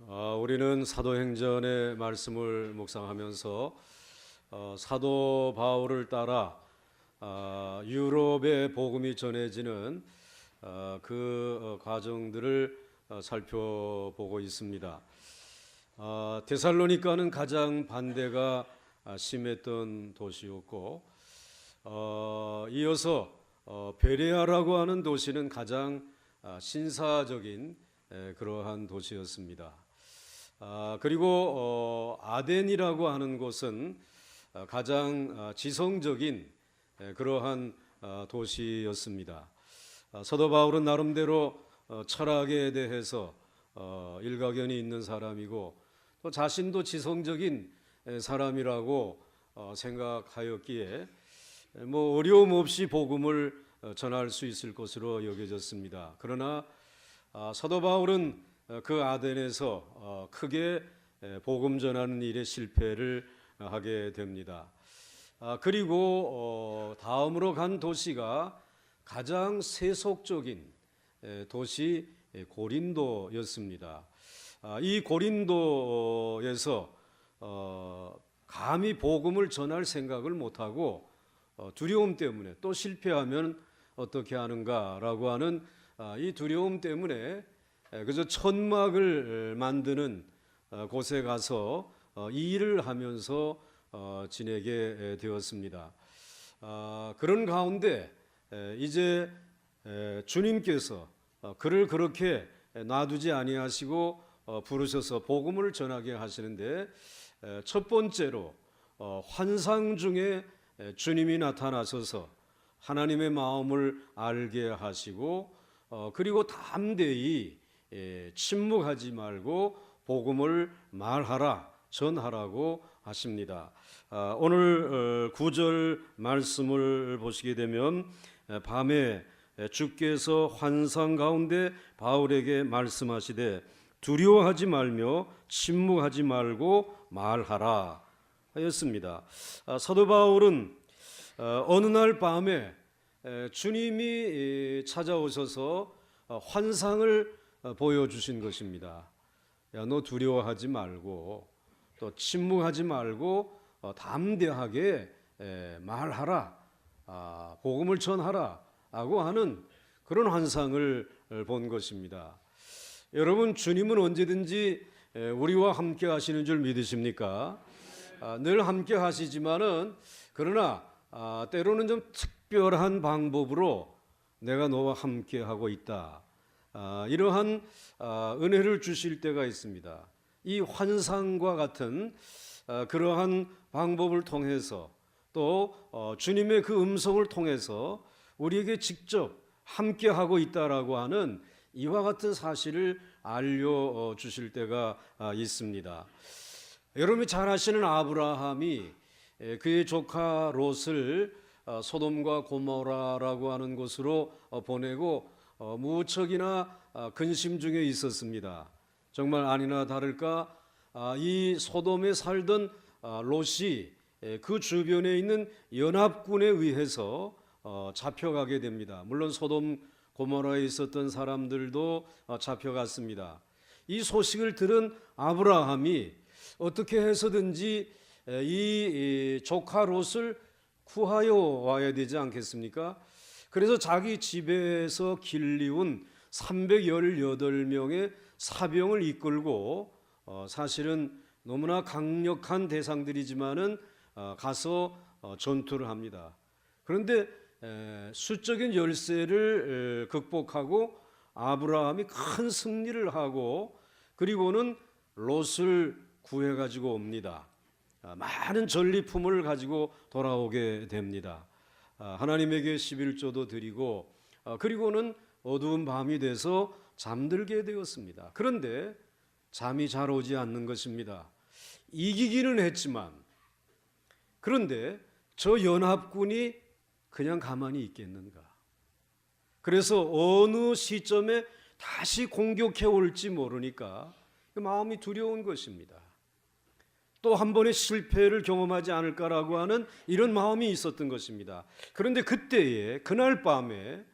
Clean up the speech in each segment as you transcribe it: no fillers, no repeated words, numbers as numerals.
우리는 사도행전의 말씀을 묵상하면서 사도 바울을 따라 유럽의 복음이 전해지는 그 과정들을 살펴보고 있습니다. 데살로니가는 가장 반대가 심했던 도시였고, 이어서 베레아라고 하는 도시는 가장 신사적인 그러한 도시였습니다. 그리고 아덴이라고 하는 곳은 가장 지성적인 그러한 도시였습니다. 사도 바울은 나름대로 철학에 대해서 일가견이 있는 사람이고 또 자신도 지성적인 사람이라고 생각하였기에 어려움 없이 복음을 전할 수 있을 것으로 여겨졌습니다. 그러나 사도 바울은 그 아덴에서 크게 복음 전하는 일에 실패를 하게 됩니다. 그리고 다음으로 간 도시가 가장 세속적인 도시 고린도였습니다. 이 고린도에서 감히 복음을 전할 생각을 못하고 두려움 때문에 또 실패하면 어떻게 하는가라고 하는 이 두려움 때문에 그저 천막을 만드는 곳에 가서 이 일을 하면서 지내게 되었습니다. 그런 가운데 이제 주님께서 그를 그렇게 놔두지 아니하시고 부르셔서 복음을 전하게 하시는데, 첫 번째로 환상 중에 주님이 나타나셔서 하나님의 마음을 알게 하시고, 그리고 담대히 침묵하지 말고 복음을 말하라, 전하라고 하십니다. 오늘 9절 말씀을 보시게 되면, 밤에 주께서 환상 가운데 바울에게 말씀하시되 두려워하지 말며 침묵하지 말고 말하라 하였습니다. 사도 바울은 어느 날 밤에 주님이 찾아오셔서 환상을 보여주신 것입니다. 야, 너 두려워하지 말고 또 침묵하지 말고 담대하게 말하라, 복음을 전하라 라고 하는 그런 환상을 본 것입니다. 여러분, 주님은 언제든지 우리와 함께 하시는 줄 믿으십니까? 늘 함께 하시지만은 그러나 때로는 좀 특별한 방법으로 내가 너와 함께 하고 있다, 이러한 은혜를 주실 때가 있습니다. 이 환상과 같은 그러한 방법을 통해서 또 주님의 그 음성을 통해서 우리에게 직접 함께 하고 있다라고 하는 이와 같은 사실을 알려주실 때가 있습니다. 여러분이 잘 아시는 아브라함이 그의 조카 롯을 소돔과 고모라라고 하는 곳으로 보내고 무척이나 근심 중에 있었습니다. 정말 아니나 다를까 이 소돔에 살던 롯이 그 주변에 있는 연합군에 의해서 잡혀가게 됩니다. 물론 소돔 고모라에 있었던 사람들도 잡혀갔습니다. 이 소식을 들은 아브라함이 어떻게 해서든지 이 조카 롯을 구하여 와야 되지 않겠습니까? 그래서 자기 집에서 길리운 318명의 사병을 이끌고 사실은 너무나 강력한 대상들이지만은 가서 전투를 합니다. 그런데 수적인 열세를 극복하고 아브라함이 큰 승리를 하고 그리고는 롯을 구해가지고 옵니다. 많은 전리품을 가지고 돌아오게 됩니다. 하나님에게 11조도 드리고 그리고는 어두운 밤이 돼서 잠들게 되었습니다. 그런데 잠이 잘 오지 않는 것입니다. 이기기는 했지만 그런데 저 연합군이 그냥 가만히 있겠는가? 그래서 어느 시점에 다시 공격해 올지 모르니까 마음이 두려운 것입니다. 또 한 번의 실패를 경험하지 않을까라고 하는 이런 마음이 있었던 것입니다. 그런데 그때에 그날 밤에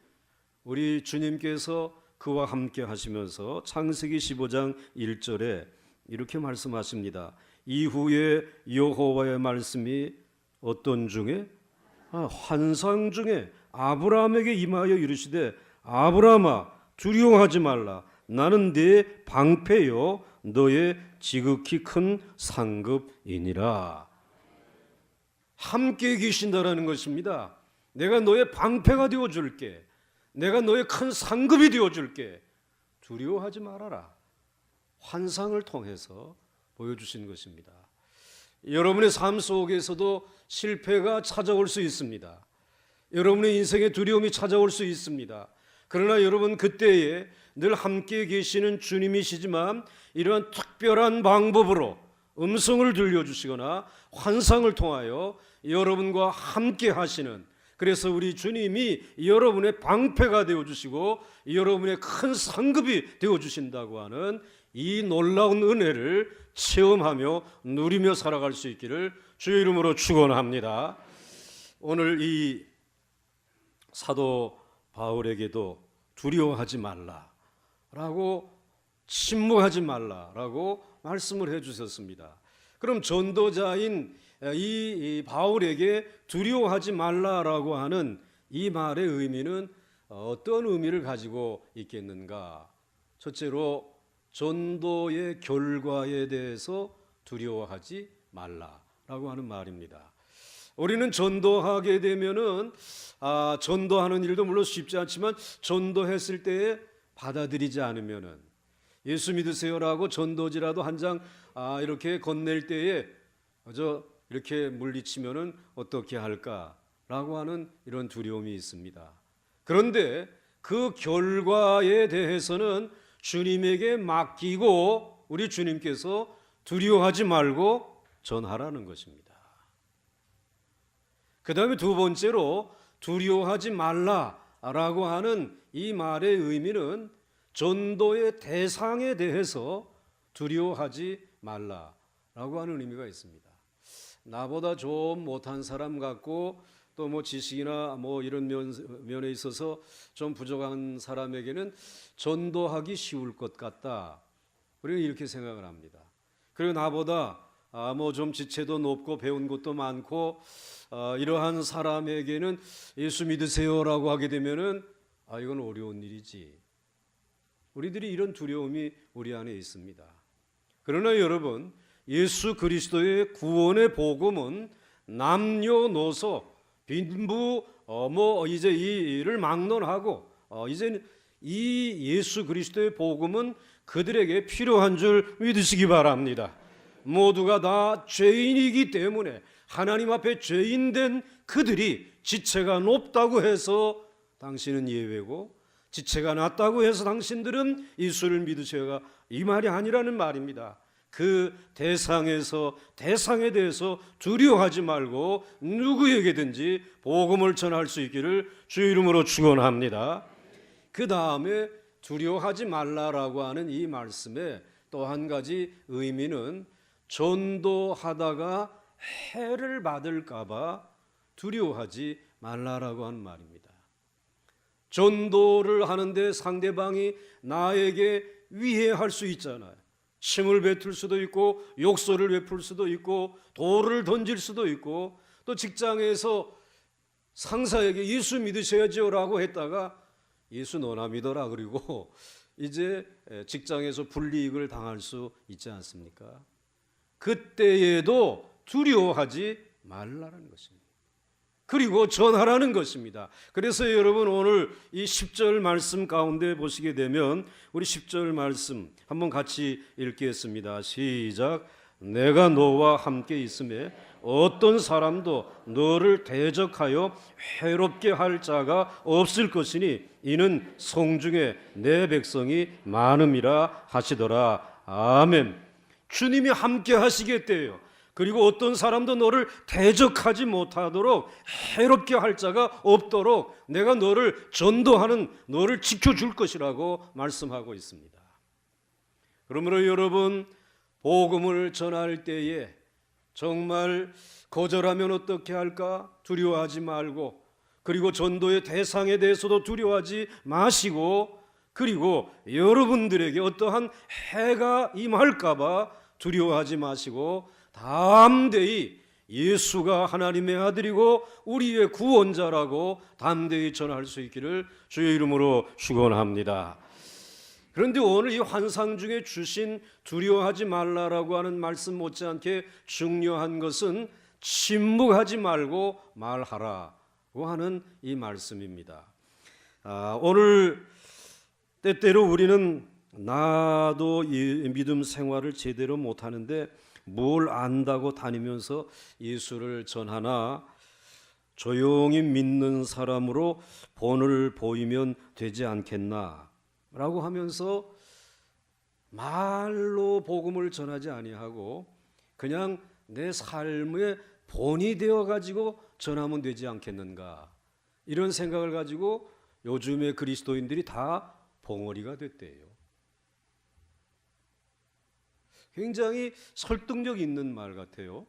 우리 주님께서 그와 함께 하시면서 창세기 15장 1절에 이렇게 말씀하십니다. 이후에 여호와의 말씀이 어떤 중에? 환상 중에 아브라함에게 임하여 이르시되 아브라함아 두려워하지 말라. 나는 네 방패요 너의 지극히 큰 상급이니라. 함께 계신다라는 것입니다. 내가 너의 방패가 되어줄게. 내가 너의 큰 상급이 되어줄게. 두려워하지 말아라. 환상을 통해서 보여주신 것입니다. 여러분의 삶 속에서도 실패가 찾아올 수 있습니다. 여러분의 인생에 두려움이 찾아올 수 있습니다. 그러나 여러분 그때에 늘 함께 계시는 주님이시지만 이러한 특별한 방법으로 음성을 들려주시거나 환상을 통하여 여러분과 함께 하시는, 그래서 우리 주님이 여러분의 방패가 되어주시고 여러분의 큰 상급이 되어주신다고 하는 이 놀라운 은혜를 체험하며 누리며 살아갈 수 있기를 주의 이름으로 축원합니다. 오늘 이 사도 바울에게도 두려워하지 말라라고, 침묵하지 말라라고 말씀을 해주셨습니다. 그럼 전도자인 이 바울에게 두려워하지 말라라고 하는 이 말의 의미는 어떤 의미를 가지고 있겠는가? 첫째로 전도의 결과에 대해서 두려워하지 말라라고 하는 말입니다. 우리는 전도하게 되면은 전도하는 일도 물론 쉽지 않지만 전도했을 때에 받아들이지 않으면은, 예수 믿으세요라고 전도지라도 한 장 이렇게 건넬 때에 이렇게 물리치면은 어떻게 할까라고 하는 이런 두려움이 있습니다. 그런데 그 결과에 대해서는 주님에게 맡기고 우리 주님께서 두려워하지 말고 전하라는 것입니다. 그 다음에 두 번째로 두려워하지 말라라고 하는 이 말의 의미는 전도의 대상에 대해서 두려워하지 말라라고 하는 의미가 있습니다. 나보다 좀 못한 사람 같고 또 뭐 지식이나 뭐 이런 면에 있어서 좀 부족한 사람에게는 전도하기 쉬울 것 같다. 우리는 이렇게 생각을 합니다. 그리고 나보다 뭐 좀 지체도 높고 배운 것도 많고 이러한 사람에게는 예수 믿으세요라고 하게 되면은 이건 어려운 일이지. 우리들이 이런 두려움이 우리 안에 있습니다. 그러나 여러분, 예수 그리스도의 구원의 복음은 남녀노소 빈부 이제 이 일을 막론하고 이제는 이 예수 그리스도의 복음은 그들에게 필요한 줄 믿으시기 바랍니다. 모두가 다 죄인이기 때문에 하나님 앞에 죄인된 그들이 지체가 높다고 해서 당신은 예외고, 지체가 낮다고 해서 당신들은 예수를 믿으셔야, 이 말이 아니라는 말입니다. 그 대상에 대해서 두려워하지 말고 누구에게든지 복음을 전할 수 있기를 주의 이름으로 축원합니다. 그 다음에 두려워하지 말라라고 하는 이 말씀의 또 한 가지 의미는 전도하다가 해를 받을까 봐 두려워하지 말라라고 하는 말입니다. 전도를 하는데 상대방이 나에게 위해할 수 있잖아요. 침을 뱉을 수도 있고 욕설을 베풀 수도 있고 돌을 던질 수도 있고, 또 직장에서 상사에게 예수 믿으셔야지요라고 했다가 예수 너나 믿어라 그리고 이제 직장에서 불이익을 당할 수 있지 않습니까? 그때에도 두려워하지 말라는 것입니다. 그리고 전하라는 것입니다. 그래서 여러분 오늘 이 10절 말씀 가운데 보시게 되면 우리 10절 말씀 한번 같이 읽겠습니다. 시작. 내가 너와 함께 있음에 어떤 사람도 너를 대적하여 해롭게 할 자가 없을 것이니 이는 성중에 내 백성이 많음이라 하시더라. 아멘. 주님이 함께 하시겠대요. 그리고 어떤 사람도 너를 대적하지 못하도록, 해롭게 할 자가 없도록 내가 너를 전도하는, 너를 지켜줄 것이라고 말씀하고 있습니다. 그러므로 여러분, 복음을 전할 때에 정말 거절하면 어떻게 할까 두려워하지 말고, 그리고 전도의 대상에 대해서도 두려워하지 마시고 그리고 여러분들에게 어떠한 해가 임할까봐 두려워하지 마시고 담대히 예수가 하나님의 아들이고 우리의 구원자라고 담대히 전할 수 있기를 주의 이름으로 축원합니다. 그런데 오늘 이 환상 중에 주신 두려워하지 말라라고 하는 말씀 못지않게 중요한 것은 침묵하지 말고 말하라고 하는 이 말씀입니다. 오늘 때때로 우리는 나도 이 믿음 생활을 제대로 못하는데 뭘 안다고 다니면서 예수를 전하나 조용히 믿는 사람으로 본을 보이면 되지 않겠나 라고 하면서 말로 복음을 전하지 아니하고 그냥 내 삶의 본이 되어 가지고 전하면 되지 않겠는가, 이런 생각을 가지고 요즘의 그리스도인들이 다 봉어리가 됐대요. 굉장히 설득력 있는 말 같아요.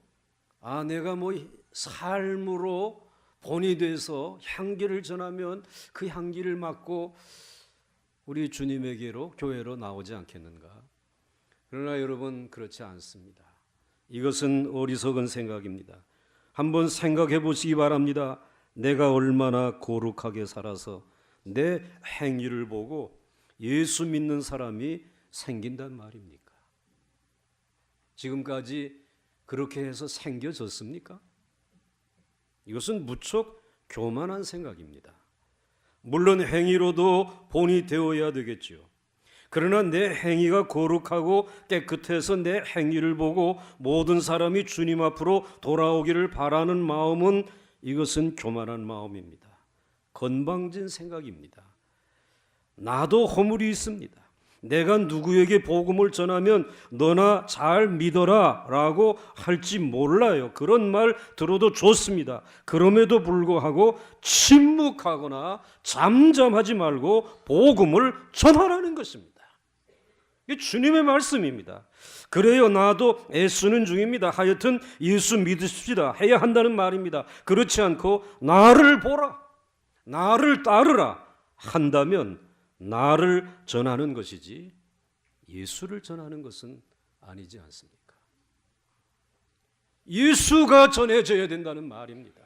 내가 뭐 삶으로 본이 돼서 향기를 전하면 그 향기를 맡고 우리 주님에게로, 교회로 나오지 않겠는가. 그러나 여러분, 그렇지 않습니다. 이것은 어리석은 생각입니다. 한번 생각해 보시기 바랍니다. 내가 얼마나 거룩하게 살아서 내 행위를 보고 예수 믿는 사람이 생긴단 말입니까? 지금까지 그렇게 해서 생겨졌습니까? 이것은 무척 교만한 생각입니다. 물론 행위로도 본이 되어야 되겠죠. 그러나 내 행위가 거룩하고 깨끗해서 내 행위를 보고 모든 사람이 주님 앞으로 돌아오기를 바라는 마음은, 이것은 교만한 마음입니다. 건방진 생각입니다. 나도 허물이 있습니다. 내가 누구에게 복음을 전하면 너나 잘 믿어라 라고 할지 몰라요. 그런 말 들어도 좋습니다. 그럼에도 불구하고 침묵하거나 잠잠하지 말고 복음을 전하라는 것입니다. 이게 주님의 말씀입니다. 그래요, 나도 애쓰는 중입니다. 하여튼 예수 믿으십시다 해야 한다는 말입니다. 그렇지 않고 나를 보라, 나를 따르라 한다면 나를 전하는 것이지 예수를 전하는 것은 아니지 않습니까? 예수가 전해져야 된다는 말입니다.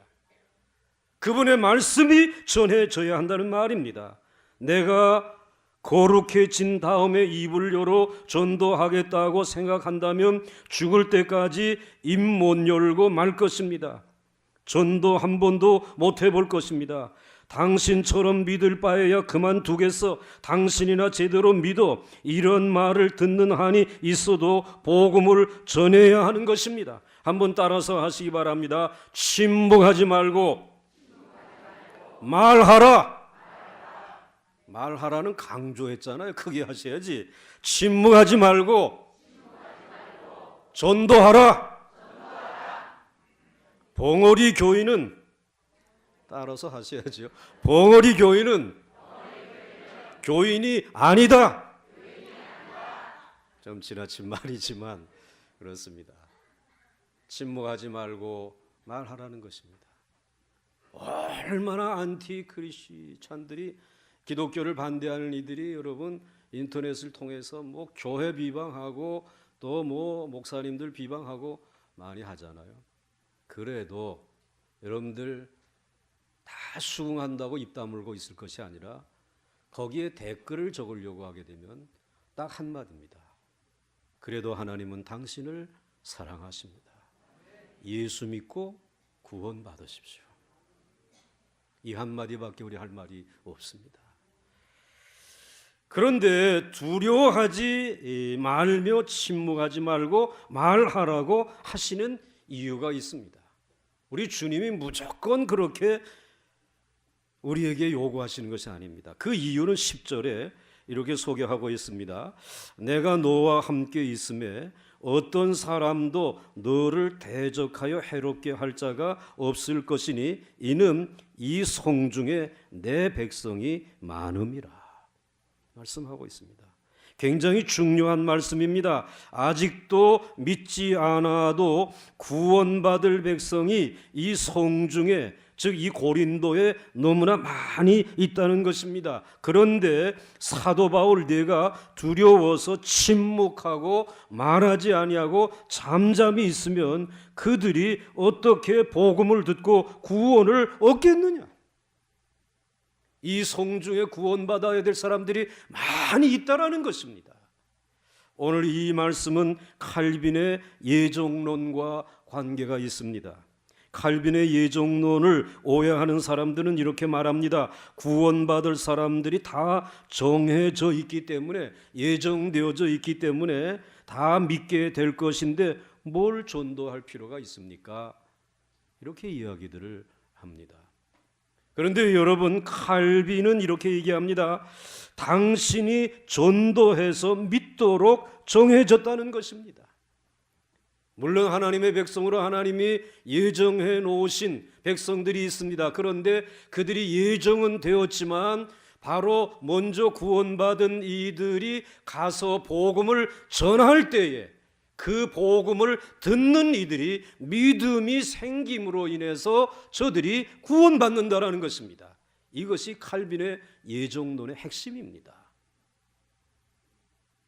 그분의 말씀이 전해져야 한다는 말입니다. 내가 거룩해진 다음에 입을 열어 전도하겠다고 생각한다면 죽을 때까지 입 못 열고 말 것입니다. 전도 한 번도 못 해볼 것입니다. 당신처럼 믿을 바에야 그만두겠어, 당신이나 제대로 믿어, 이런 말을 듣는 한이 있어도 복음을 전해야 하는 것입니다. 한번 따라서 하시기 바랍니다. 침묵하지 말고 말하라. 말하라는 강조했잖아요. 크게 하셔야지. 침묵하지 말고 전도하라. 봉어리 교인은, 따라서 하셔야죠. 봉어리 교인은 교인이 아니다. 좀 지나친 말이지만 그렇습니다. 침묵하지 말고 말하라는 것입니다. 얼마나 안티 크리스찬들이, 기독교를 반대하는 이들이 여러분 인터넷을 통해서 뭐 교회 비방하고 또 뭐 목사님들 비방하고 많이 하잖아요. 그래도 여러분들 다 수긍한다고 입 다물고 있을 것이 아니라 거기에 댓글을 적으려고 하게 되면 딱 한마디입니다. 그래도 하나님은 당신을 사랑하십니다. 예수 믿고 구원 받으십시오. 이 한마디밖에 우리 할 말이 없습니다. 그런데 두려워하지 말며 침묵하지 말고 말하라고 하시는 이유가 있습니다. 우리 주님이 무조건 그렇게 우리에게 요구하시는 것이 아닙니다. 그 이유는 10절에 이렇게 소개하고 있습니다. 내가 너와 함께 있음에 어떤 사람도 너를 대적하여 해롭게 할 자가 없을 것이니 이는 이 성중에 내 백성이 많음이라 말씀하고 있습니다. 굉장히 중요한 말씀입니다. 아직도 믿지 않아도 구원받을 백성이 이 성중에 즉 이 고린도에 너무나 많이 있다는 것입니다. 그런데 사도 바울 내가 두려워서 침묵하고 말하지 아니하고 잠잠히 있으면 그들이 어떻게 복음을 듣고 구원을 얻겠느냐? 이 성중에 구원받아야 될 사람들이 많이 있다라는 것입니다. 오늘 이 말씀은 칼빈의 예정론과 관계가 있습니다. 칼빈의 예정론을 오해하는 사람들은 이렇게 말합니다. 구원받을 사람들이 다 정해져 있기 때문에, 예정되어져 있기 때문에 다 믿게 될 것인데 뭘 전도할 필요가 있습니까? 이렇게 이야기들을 합니다. 그런데 여러분, 칼빈은 이렇게 얘기합니다. 당신이 전도해서 믿도록 정해졌다는 것입니다. 물론 하나님의 백성으로 하나님이 예정해 놓으신 백성들이 있습니다. 그런데 그들이 예정은 되었지만 바로 먼저 구원받은 이들이 가서 복음을 전할 때에 그 복음을 듣는 이들이 믿음이 생김으로 인해서 저들이 구원받는다라는 것입니다. 이것이 칼빈의 예정론의 핵심입니다.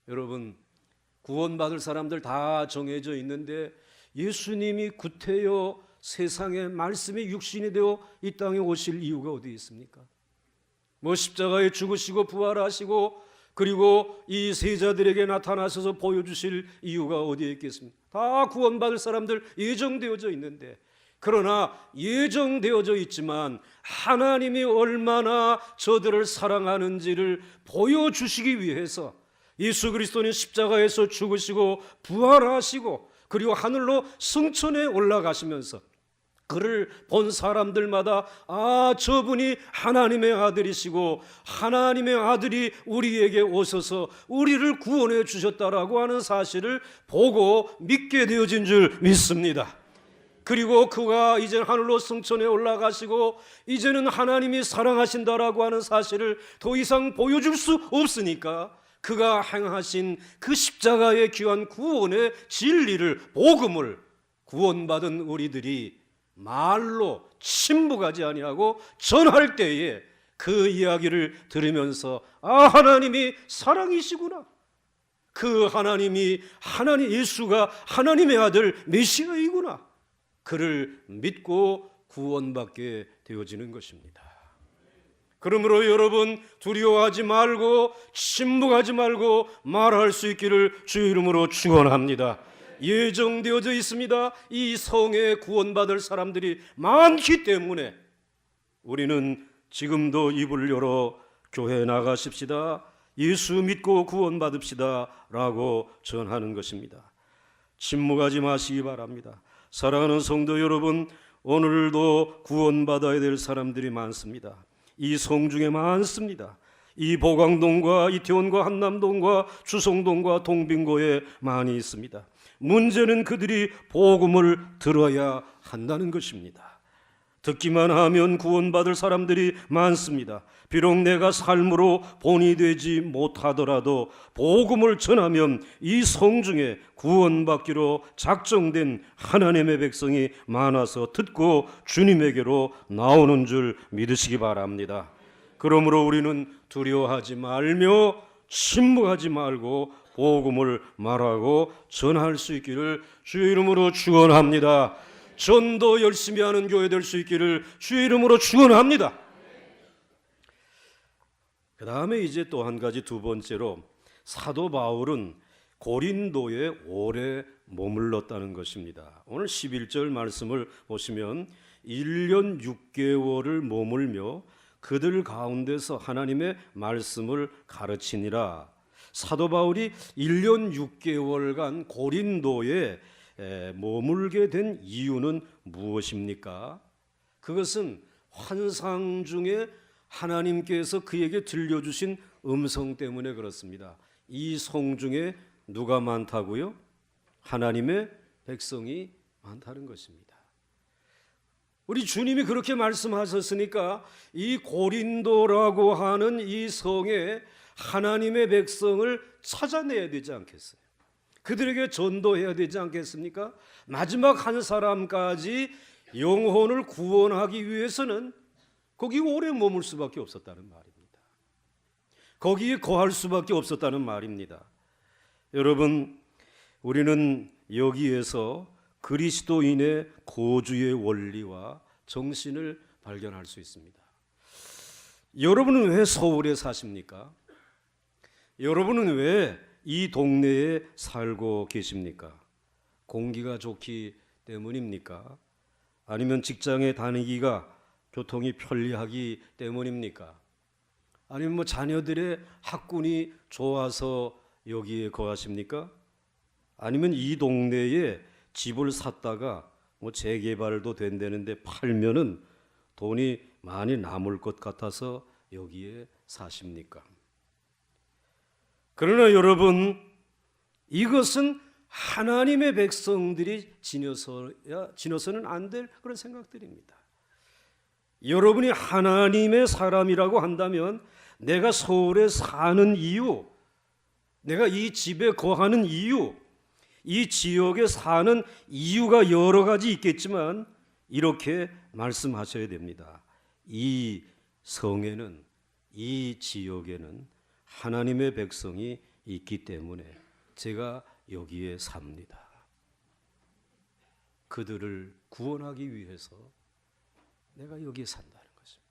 여러분, 구원받을 사람들 다 정해져 있는데 예수님이 구태여 세상의 말씀이 육신이 되어 이 땅에 오실 이유가 어디 있습니까? 뭐 십자가에 죽으시고 부활하시고 그리고 이 세자들에게 나타나셔서 보여주실 이유가 어디에 있겠습니까? 다 구원받을 사람들 예정되어져 있는데, 그러나 예정되어져 있지만 하나님이 얼마나 저들을 사랑하는지를 보여주시기 위해서 예수 그리스도는 십자가에서 죽으시고 부활하시고 그리고 하늘로 승천해 올라가시면서 그를 본 사람들마다 저분이 하나님의 아들이시고 하나님의 아들이 우리에게 오셔서 우리를 구원해 주셨다라고 하는 사실을 보고 믿게 되어진 줄 믿습니다. 그리고 그가 이제 하늘로 승천해 올라가시고 이제는 하나님이 사랑하신다라고 하는 사실을 더 이상 보여줄 수 없으니까 그가 행하신 그 십자가의 귀한 구원의 진리를, 복음을 구원받은 우리들이 말로 침묵하지 아니하고 전할 때에 그 이야기를 들으면서 하나님이 사랑이시구나, 그 하나님이 하나님 예수가 하나님의 아들 메시아이구나, 그를 믿고 구원받게 되어지는 것입니다. 그러므로 여러분, 두려워하지 말고 침묵하지 말고 말할 수 있기를 주의 이름으로 축원합니다. 예정되어져 있습니다. 이 성에 구원받을 사람들이 많기 때문에 우리는 지금도 입을 열어 교회에 나가십시다, 예수 믿고 구원받읍시다 라고 전하는 것입니다. 침묵하지 마시기 바랍니다. 사랑하는 성도 여러분, 오늘도 구원받아야 될 사람들이 많습니다. 이 성중에 많습니다. 이 보광동과 이태원과 한남동과 주성동과 동빙고에 많이 있습니다. 문제는 그들이 복음을 들어야 한다는 것입니다. 듣기만 하면 구원받을 사람들이 많습니다. 비록 내가 삶으로 본이 되지 못하더라도 복음을 전하면 이 성중에 구원받기로 작정된 하나님의 백성이 많아서 듣고 주님에게로 나오는 줄 믿으시기 바랍니다. 그러므로 우리는 두려워하지 말며 침묵하지 말고 복음을 말하고 전할 수 있기를 주의 이름으로 축원합니다. 전도 열심히 하는 교회 될 수 있기를 주의 이름으로 축원합니다. 그 다음에 이제 또 한 가지, 두 번째로 사도 바울은 고린도에 오래 머물렀다는 것입니다. 오늘 11절 말씀을 보시면 1년 6개월을 머물며 그들 가운데서 하나님의 말씀을 가르치니라. 사도 바울이 1년 6개월간 고린도에 머물게 된 이유는 무엇입니까? 그것은 환상 중에 하나님께서 그에게 들려주신 음성 때문에 그렇습니다. 이 성중에 누가 많다고요? 하나님의 백성이 많다는 것입니다. 우리 주님이 그렇게 말씀하셨으니까 이 고린도라고 하는 이 성에 하나님의 백성을 찾아내야 되지 않겠어요? 그들에게 전도해야 되지 않겠습니까? 마지막 한 사람까지 영혼을 구원하기 위해서는 거기 오래 머물 수밖에 없었다는 말입니다. 거기에 거할 수밖에 없었다는 말입니다. 여러분, 우리는 여기에서 그리스도인의 거주의 원리와 정신을 발견할 수 있습니다. 여러분은 왜 서울에 사십니까? 여러분은 왜 이 동네에 살고 계십니까? 공기가 좋기 때문입니까? 아니면 직장에 다니기가 교통이 편리하기 때문입니까? 아니면 뭐 자녀들의 학군이 좋아서 여기에 거하십니까? 아니면 이 동네에 집을 샀다가 뭐 재개발도 된다는데 팔면은 돈이 많이 남을 것 같아서 여기에 사십니까? 그러나 여러분, 이것은 하나님의 백성들이 지녀서는 안 될 그런 생각들입니다. 여러분이 하나님의 사람이라고 한다면 내가 서울에 사는 이유, 내가 이 집에 거하는 이유, 이 지역에 사는 이유가 여러 가지 있겠지만 이렇게 말씀하셔야 됩니다. 이 성에는, 이 지역에는 하나님의 백성이 있기 때문에 제가 여기에 삽니다. 그들을 구원하기 위해서 내가 여기에 산다는 것입니다.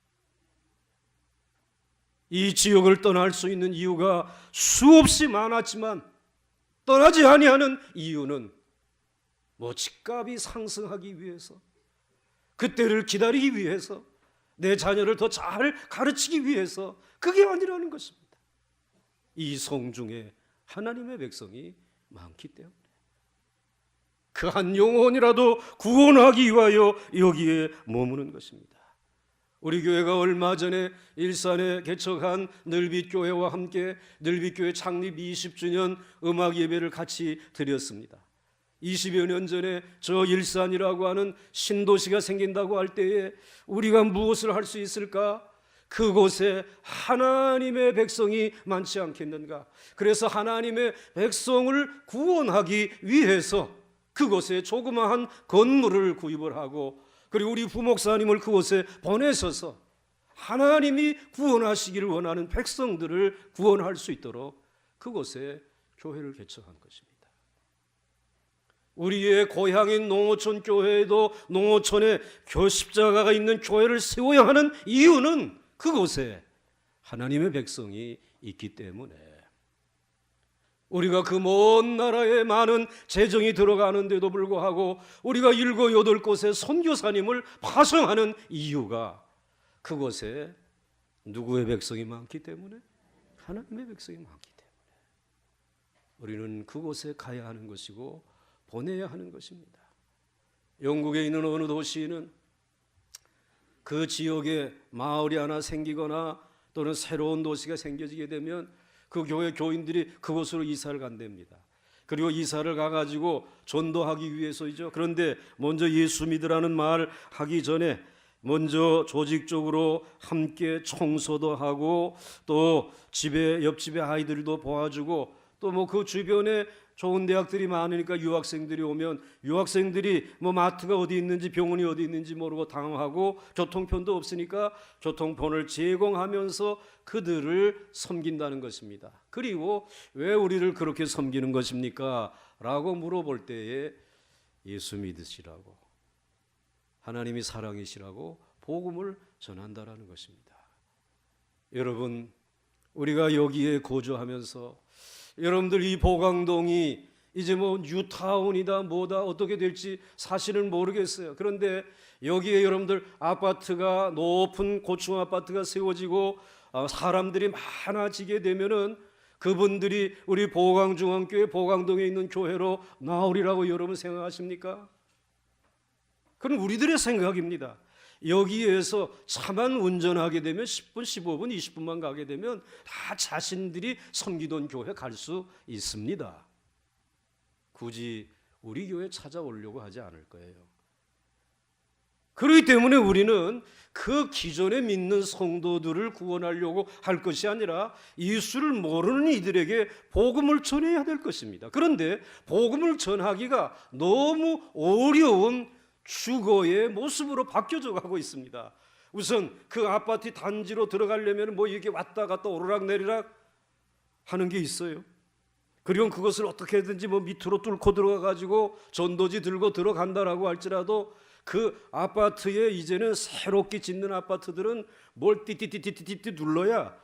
이 지역을 떠날 수 있는 이유가 수없이 많았지만 떠나지 아니하는 이유는 뭐 집값이 상승하기 위해서, 그때를 기다리기 위해서, 내 자녀를 더 잘 가르치기 위해서, 그게 아니라는 것입니다. 이 성 중에 하나님의 백성이 많기 때문에 그 한 영혼이라도 구원하기 위하여 여기에 머무는 것입니다. 우리 교회가 얼마 전에 일산에 개척한 늘빛교회와 함께 늘빛교회 창립 20주년 음악 예배를 같이 드렸습니다. 20여 년 전에 저 일산이라고 하는 신도시가 생긴다고 할 때에 우리가 무엇을 할 수 있을까? 그곳에 하나님의 백성이 많지 않겠는가? 그래서 하나님의 백성을 구원하기 위해서 그곳에 조그마한 건물을 구입을 하고, 그리고 우리 부목사님을 그곳에 보내셔서 하나님이 구원하시기를 원하는 백성들을 구원할 수 있도록 그곳에 교회를 개척한 것입니다. 우리의 고향인 농어촌 교회에도 농어촌에 십자가가 있는 교회를 세워야 하는 이유는 그곳에 하나님의 백성이 있기 때문에, 우리가 그 먼 나라에 많은 재정이 들어가는데도 불구하고 우리가 7, 8곳의 선교사님을 파송하는 이유가 그곳에 누구의 백성이 많기 때문에? 하나님의 백성이 많기 때문에 우리는 그곳에 가야 하는 것이고 보내야 하는 것입니다. 영국에 있는 어느 도시는 그 지역에 마을이 하나 생기거나 또는 새로운 도시가 생겨지게 되면 그 교회 교인들이 그곳으로 이사를 간답니다. 그리고 이사를 가가지고 전도하기 위해서이죠. 그런데 먼저 예수 믿으라는 말 하기 전에 먼저 조직적으로 함께 청소도 하고 또 집에 옆집에 아이들도 도와주고 또 뭐 그 주변에 좋은 대학들이 많으니까 유학생들이 오면 유학생들이 뭐 마트가 어디 있는지 병원이 어디 있는지 모르고 당황하고 교통편도 없으니까 교통편을 제공하면서 그들을 섬긴다는 것입니다. 그리고 왜 우리를 그렇게 섬기는 것입니까? 라고 물어볼 때에 예수 믿으시라고, 하나님이 사랑이시라고 복음을 전한다라는 것입니다. 여러분, 우리가 여기에 거주하면서 여러분들 이 보강동이 이제 뭐 뉴타운이다 뭐다 어떻게 될지 사실은 모르겠어요. 그런데 여기에 여러분들 아파트가, 높은 고층 아파트가 세워지고 사람들이 많아지게 되면은 그분들이 우리 보강중앙교회 보강동에 있는 교회로 나오리라고 여러분 생각하십니까? 그건 우리들의 생각입니다. 여기에서 차만 운전하게 되면 10분, 15분, 20분만 가게 되면 다 자신들이 섬기던 교회 갈 수 있습니다. 굳이 우리 교회 찾아오려고 하지 않을 거예요. 그렇기 때문에 우리는 그 기존에 믿는 성도들을 구원하려고 할 것이 아니라 예수를 모르는 이들에게 복음을 전해야 될 것입니다. 그런데 복음을 전하기가 너무 어려운 주거의 모습으로 바뀌어져 가고 있습니다. 우선 그 아파트 단지로 들어가려면 뭐 이렇게 왔다 갔다 오르락내리락 하는 게 있어요. 그리고 그것을 어떻게든지 뭐 밑으로 뚫고 들어가 가지고 전도지 들고 들어간다라고 할지라도 그 아파트에 이제는 새롭게 짓는 아파트들은 뭘 띠띠띠띠띠띠 눌러야,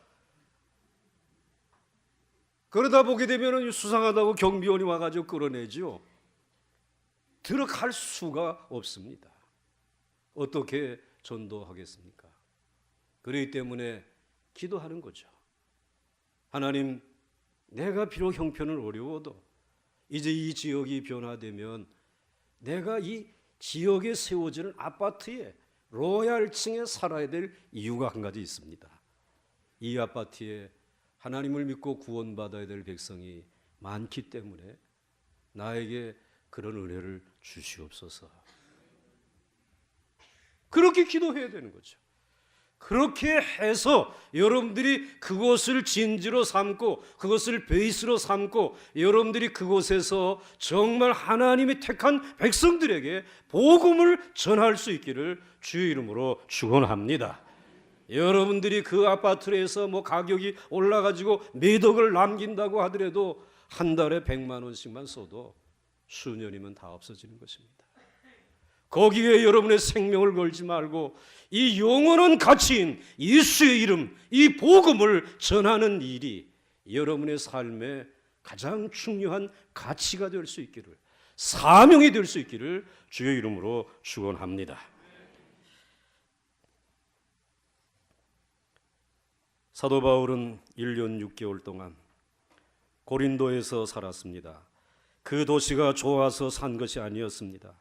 그러다 보게 되면 수상하다고 경비원이 와가지고 끌어내죠. 들어갈 수가 없습니다. 어떻게 전도하겠습니까? 그렇기 때문에 기도하는 거죠. 하나님, 내가 비록 형편은 어려워도 이제 이 지역이 변화되면 내가 이 지역에 세워지는 아파트에 로얄층에 살아야 될 이유가 한 가지 있습니다. 이 아파트에 하나님을 믿고 구원받아야 될 백성이 많기 때문에 나에게 그런 은혜를 주시옵소서. 그렇게 기도해야 되는 거죠. 그렇게 해서 여러분들이 그것을 진지로 삼고 그것을 베이스로 삼고 여러분들이 그곳에서 정말 하나님이 택한 백성들에게 복음을 전할 수 있기를 주의 이름으로 축원합니다. 여러분들이 그 아파트에서 뭐 가격이 올라가지고 매덕을 남긴다고 하더라도 한 달에 100만 원씩만 써도 수년이면 다 없어지는 것입니다. 거기에 여러분의 생명을 걸지 말고 이 영원한 가치인 예수의 이름, 이 복음을 전하는 일이 여러분의 삶의 가장 중요한 가치가 될 수 있기를, 사명이 될 수 있기를 주의 이름으로 축원합니다. 사도 바울은 1년 6개월 동안 고린도에서 살았습니다. 그 도시가 좋아서 산 것이 아니었습니다.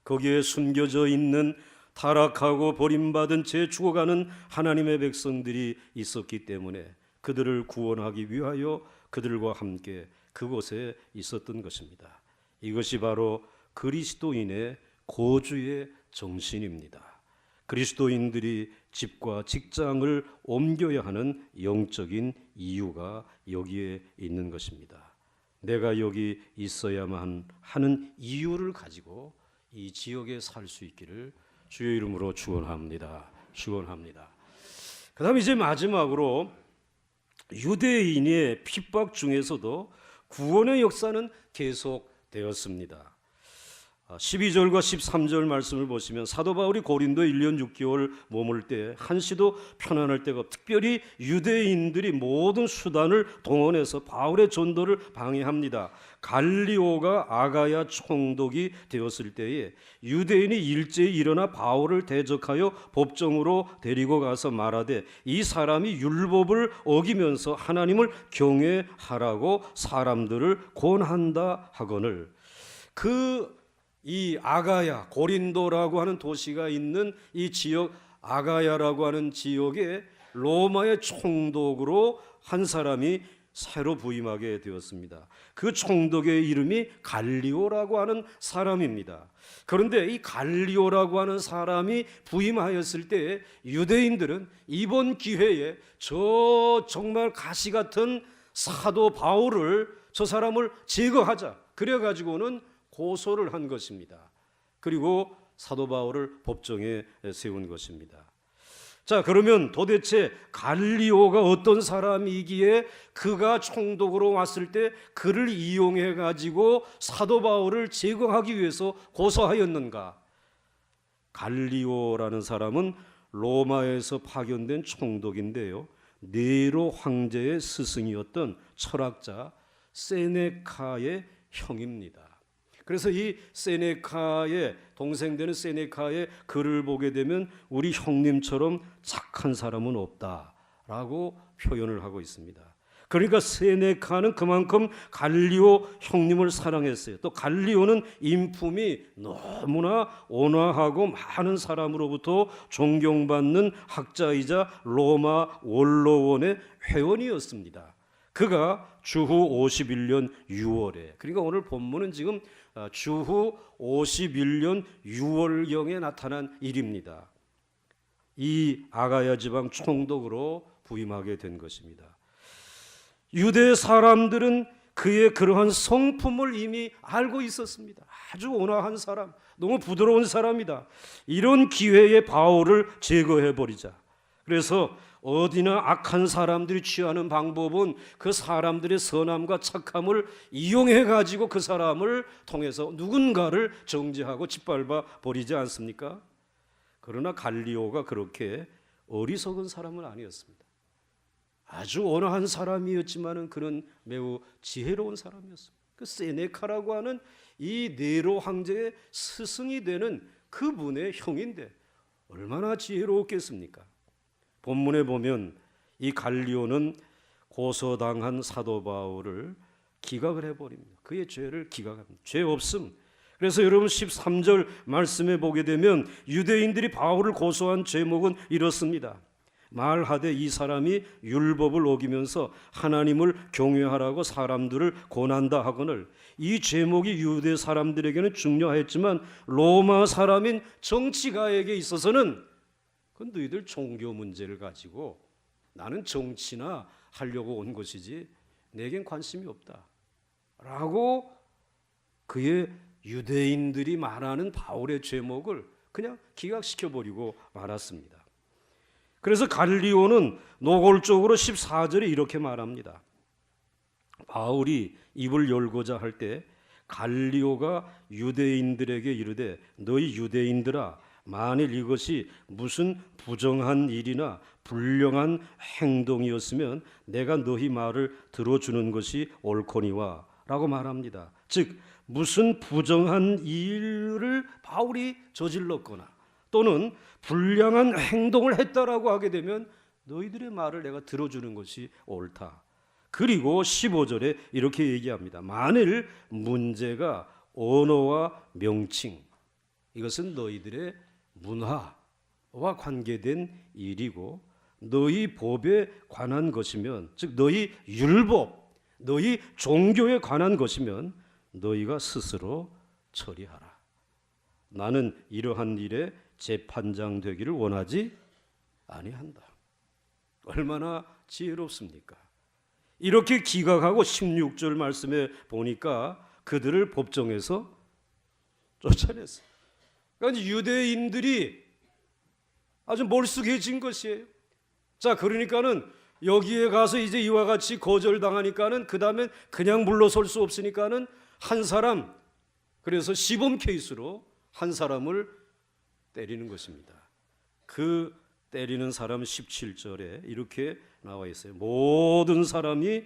거기에 숨겨져 있는 타락하고 버림받은 채 죽어가는 하나님의 백성들이 있었기 때문에 그들을 구원하기 위하여 그들과 함께 그곳에 있었던 것입니다. 이것이 바로 그리스도인의 거주의 정신입니다. 그리스도인들이 집과 직장을 옮겨야 하는 영적인 이유가 여기에 있는 것입니다. 내가 여기 있어야만 하는 이유를 가지고 이 지역에 살 수 있기를 주의 이름으로 축원합니다. 축원합니다. 그다음 이제 마지막으로 유대인의 핍박 중에서도 구원의 역사는 계속되었습니다. 12절과 13절 말씀을 보시면 사도 바울이 고린도 1년 6개월 머물 때 한시도 편안할 때가 없고 특별히 유대인들이 모든 수단을 동원해서 바울의 전도를 방해합니다. 갈리오가 아가야 총독이 되었을 때에 유대인이 일제히 일어나 바울을 대적하여 법정으로 데리고 가서 말하되 이 사람이 율법을 어기면서 하나님을 경외하라고 사람들을 권한다 하거늘, 이 아가야, 고린도라고 하는 도시가 있는 이 지역, 아가야라고 하는 지역에 로마의 총독으로 한 사람이 새로 부임하게 되었습니다. 그 총독의 이름이 갈리오라고 하는 사람입니다. 그런데 이 갈리오라고 하는 사람이 부임하였을 때 유대인들은 이번 기회에 저 정말 가시 같은 사도 바울을, 저 사람을 제거하자, 그래가지고는 고소를 한 것입니다. 그리고 사도 바울을 법정에 세운 것입니다. 자, 그러면 도대체 갈리오가 어떤 사람이기에 그가 총독으로 왔을 때 그를 이용해 가지고 사도 바울을 제거하기 위해서 고소하였는가? 갈리오라는 사람은 로마에서 파견된 총독인데요, 네로 황제의 스승이었던 철학자 세네카의 형입니다. 그래서 이 세네카의 동생 되는 세네카의 글을 보게 되면 우리 형님처럼 착한 사람은 없다라고 표현을 하고 있습니다. 그러니까 세네카는 그만큼 갈리오 형님을 사랑했어요. 또 갈리오는 인품이 너무나 온화하고 많은 사람으로부터 존경받는 학자이자 로마 원로원의 회원이었습니다. 그가 주후 51년 6월에, 그러니까 오늘 본문은 지금 주후 51년 6월경에 나타난 일입니다. 이 아가야 지방 총독으로 부임하게 된 것입니다. 유대 사람들은 그의 그러한 성품을 이미 알고 있었습니다. 아주 온화한 사람, 너무 부드러운 사람이다. 이런 기회에 바울을 제거해버리자. 그래서 어디나 악한 사람들이 취하는 방법은 그 사람들의 선함과 착함을 이용해 가지고 그 사람을 통해서 누군가를 정죄하고 짓밟아 버리지 않습니까? 그러나 갈리오가 그렇게 어리석은 사람은 아니었습니다. 아주 온화한 사람이었지만은 그는 매우 지혜로운 사람이었습니다. 그 세네카라고 하는 이 네로 황제의 스승이 되는 그분의 형인데 얼마나 지혜로웠겠습니까? 본문에 보면 이 갈리오는 고소당한 사도 바울을 기각을 해버립니다. 그의 죄를 기각합니다. 죄 없음. 그래서 여러분 13절 말씀에 보게 되면 유대인들이 바울을 고소한 제목은 이렇습니다. 말하되 이 사람이 율법을 어기면서 하나님을 경외하라고 사람들을 권한다 하거늘. 이 제목이 유대 사람들에게는 중요했지만 로마 사람인 정치가에게 있어서는 그 너희들 종교 문제를 가지고 나는 정치나 하려고 온 것이지 내겐 관심이 없다 라고 그의 유대인들이 말하는 바울의 제목을 그냥 기각시켜버리고 말았습니다. 그래서 갈리오는 노골적으로 14절에 이렇게 말합니다. 바울이 입을 열고자 할 때 갈리오가 유대인들에게 이르되 너희 유대인들아 만일 이것이 무슨 부정한 일이나 불량한 행동이었으면 내가 너희 말을 들어주는 것이 옳거니와 라고 말합니다. 즉 무슨 부정한 일을 바울이 저질렀거나 또는 불량한 행동을 했다라고 하게 되면 너희들의 말을 내가 들어주는 것이 옳다. 그리고 15절에 이렇게 얘기합니다. 만일 문제가 언어와 명칭, 이것은 너희들의 문화와 관계된 일이고 너희 법에 관한 것이면, 즉 너희 율법, 너희 종교에 관한 것이면 너희가 스스로 처리하라. 나는 이러한 일에 재판장 되기를 원하지 아니한다. 얼마나 지혜롭습니까? 이렇게 기각하고 16절 말씀에 보니까 그들을 법정에서 쫓아냈어요. 그러니까 유대인들이 아주 몰수해진 것이에요. 자, 그러니까는 여기에 가서 이제 이와 같이 거절당하니까는 그 다음에 그냥 물러설 수 없으니까는 한 사람, 그래서 시범 케이스로 한 사람을 때리는 것입니다. 그 때리는 사람 17절에 이렇게 나와 있어요. 모든 사람이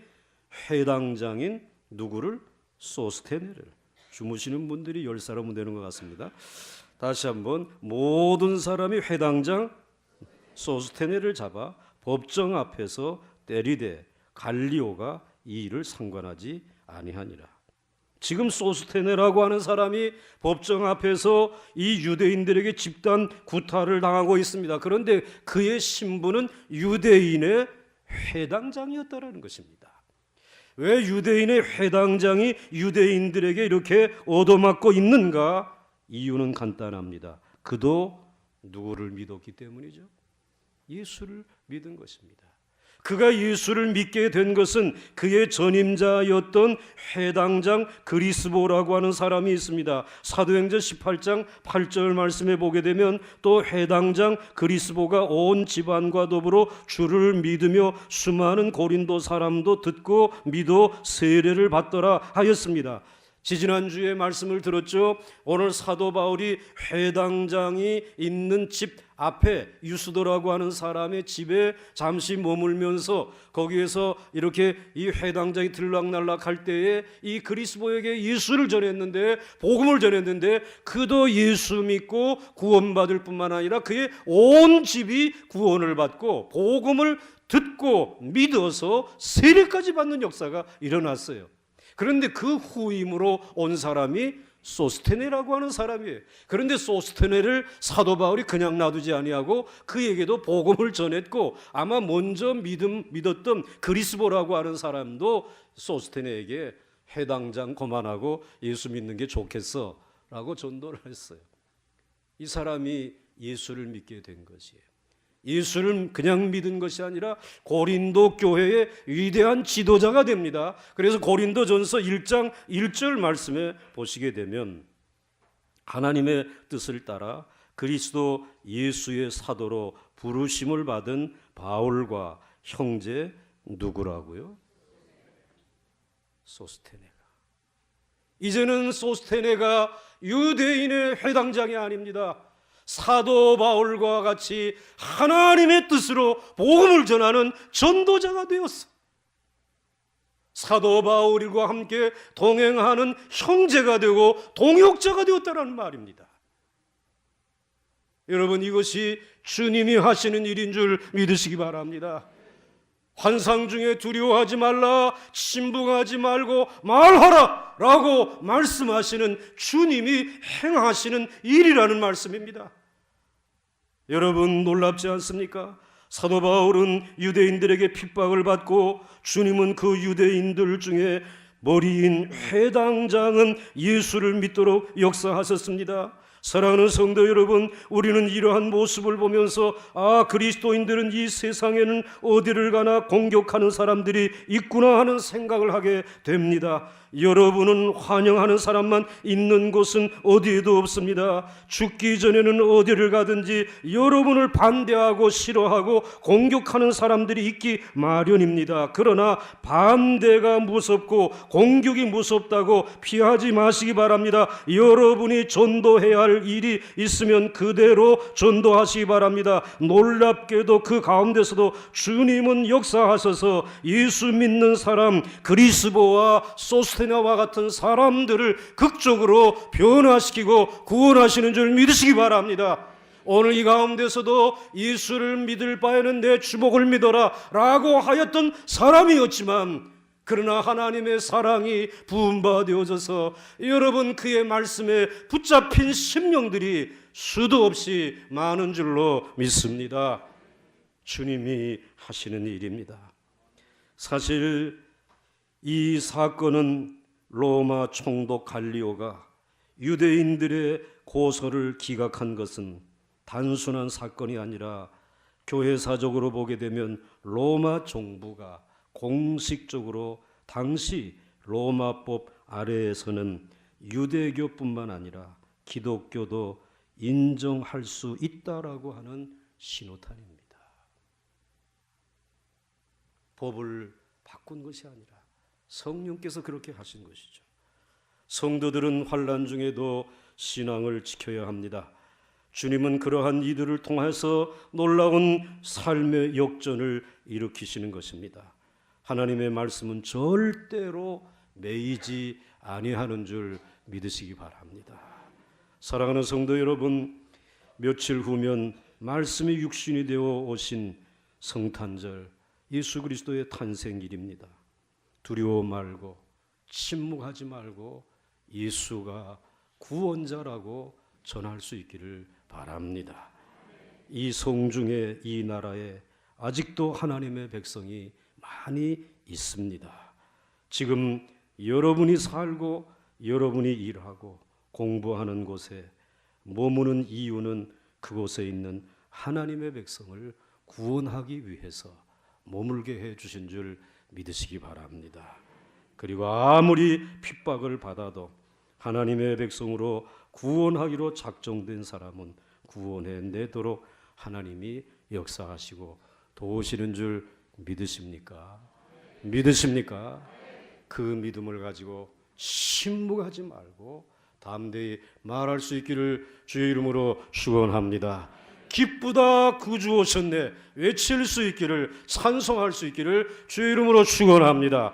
회당장인 누구를? 소스테네를. 주무시는 분들이 10사람은 되는 것 같습니다. 다시 한번 모든 사람이 회당장 소스테네를 잡아 법정 앞에서 때리되 갈리오가 이 일을 상관하지 아니하니라. 지금 소스테네라고 하는 사람이 법정 앞에서 이 유대인들에게 집단 구타를 당하고 있습니다. 그런데 그의 신분은 유대인의 회당장이었다라는 것입니다. 왜 유대인의 회당장이 유대인들에게 이렇게 얻어맞고 있는가? 이유는 간단합니다. 그도 누구를 믿었기 때문이죠. 예수를 믿은 것입니다. 그가 예수를 믿게 된 것은 그의 전임자였던 회당장 그리스보라고 하는 사람이 있습니다. 사도행전 18장 8절 말씀에 보게 되면 또 회당장 그리스보가 온 집안과 더불어 주를 믿으며 수많은 고린도 사람도 듣고 믿어 세례를 받더라 하였습니다. 지지난주에 말씀을 들었죠. 오늘 사도 바울이 회당장이 있는 집 앞에 유스도라고 하는 사람의 집에 잠시 머물면서 거기에서 이렇게 이 회당장이 들락날락 할 때에 이 그리스보에게 예수를 전했는데, 복음을 전했는데 그도 예수 믿고 구원받을 뿐만 아니라 그의 온 집이 구원을 받고 복음을 듣고 믿어서 세례까지 받는 역사가 일어났어요. 그런데 그 후임으로 온 사람이 소스테네라고 하는 사람이에요. 그런데 소스테네를 사도 바울이 그냥 놔두지 아니하고 그에게도 복음을 전했고, 아마 먼저 믿었던 그리스보라고 하는 사람도 소스테네에게 회당장 그만하고 예수 믿는 게 좋겠어 라고 전도를 했어요. 이 사람이 예수를 믿게 된 것이에요. 예수를 그냥 믿은 것이 아니라 고린도 교회의 위대한 지도자가 됩니다. 그래서 고린도전서 1장 1절 말씀에 보시게 되면 하나님의 뜻을 따라 그리스도 예수의 사도로 부르심을 받은 바울과 형제 누구라고요? 소스테네가. 이제는 소스테네가 유대인의 회당장이 아닙니다. 사도 바울과 같이 하나님의 뜻으로 복음을 전하는 전도자가 되었어. 사도 바울과 함께 동행하는 형제가 되고 동역자가 되었다는 말입니다. 여러분, 이것이 주님이 하시는 일인 줄 믿으시기 바랍니다. 환상 중에 두려워하지 말라, 침묵하지 말고 말하라 라고 말씀하시는 주님이 행하시는 일이라는 말씀입니다. 여러분, 놀랍지 않습니까? 사도 바울은 유대인들에게 핍박을 받고 주님은 그 유대인들 중에 머리인 회당장은 예수를 믿도록 역사하셨습니다. 사랑하는 성도 여러분, 우리는 이러한 모습을 보면서 그리스도인들은 이 세상에는 어디를 가나 공격하는 사람들이 있구나 하는 생각을 하게 됩니다. 여러분은 환영하는 사람만 있는 곳은 어디에도 없습니다. 죽기 전에는 어디를 가든지 여러분을 반대하고 싫어하고 공격하는 사람들이 있기 마련입니다. 그러나 반대가 무섭고 공격이 무섭다고 피하지 마시기 바랍니다. 여러분이 전도해야 할 일이 있으면 그대로 전도하시기 바랍니다. 놀랍게도 그 가운데서도 주님은 역사하셔서 예수 믿는 사람 그리스보와 소스테나와 같은 사람들을 극적으로 변화시키고 구원하시는 줄 믿으시기 바랍니다. 오늘 이 가운데서도 예수를 믿을 바에는 내 주목을 믿어라 라고 하였던 사람이었지만, 그러나 하나님의 사랑이 부음받아져서 여러분 그의 말씀에 붙잡힌 심령들이 수도 없이 많은 줄로 믿습니다. 주님이 하시는 일입니다. 사실 이 사건은 로마 총독 갈리오가 유대인들의 고소를 기각한 것은 단순한 사건이 아니라 교회사적으로 보게 되면 로마 정부가 공식적으로 당시 로마법 아래에서는 유대교뿐만 아니라 기독교도 인정할 수 있다라고 하는 신호탄입니다. 법을 바꾼 것이 아니라 성령께서 그렇게 하신 것이죠. 성도들은 환난 중에도 신앙을 지켜야 합니다. 주님은 그러한 이들을 통해서 놀라운 삶의 역전을 일으키시는 것입니다. 하나님의 말씀은 절대로 매이지 아니하는 줄 믿으시기 바랍니다. 사랑하는 성도 여러분, 며칠 후면 말씀이 육신이 되어 오신 성탄절, 예수 그리스도의 탄생일입니다. 두려워 말고 침묵하지 말고 예수가 구원자라고 전할 수 있기를 바랍니다. 이 성중에, 이 나라에 아직도 하나님의 백성이 많이 있습니다. 지금 여러분이 살고 여러분이 일하고 공부하는 곳에 머무는 이유는 그곳에 있는 하나님의 백성을 구원하기 위해서 머물게 해 주신 줄 믿으시기 바랍니다. 그리고 아무리 핍박을 받아도 하나님의 백성으로 구원하기로 작정된 사람은 구원해내도록 하나님이 역사하시고 도우시는 줄 믿으십니까? 믿으십니까? 그 믿음을 가지고 침묵하지 말고 담대히 말할 수 있기를 주의 이름으로 축원합니다. 기쁘다 구주 오셨네 외칠 수 있기를, 찬송할 수 있기를 주의 이름으로 축원합니다.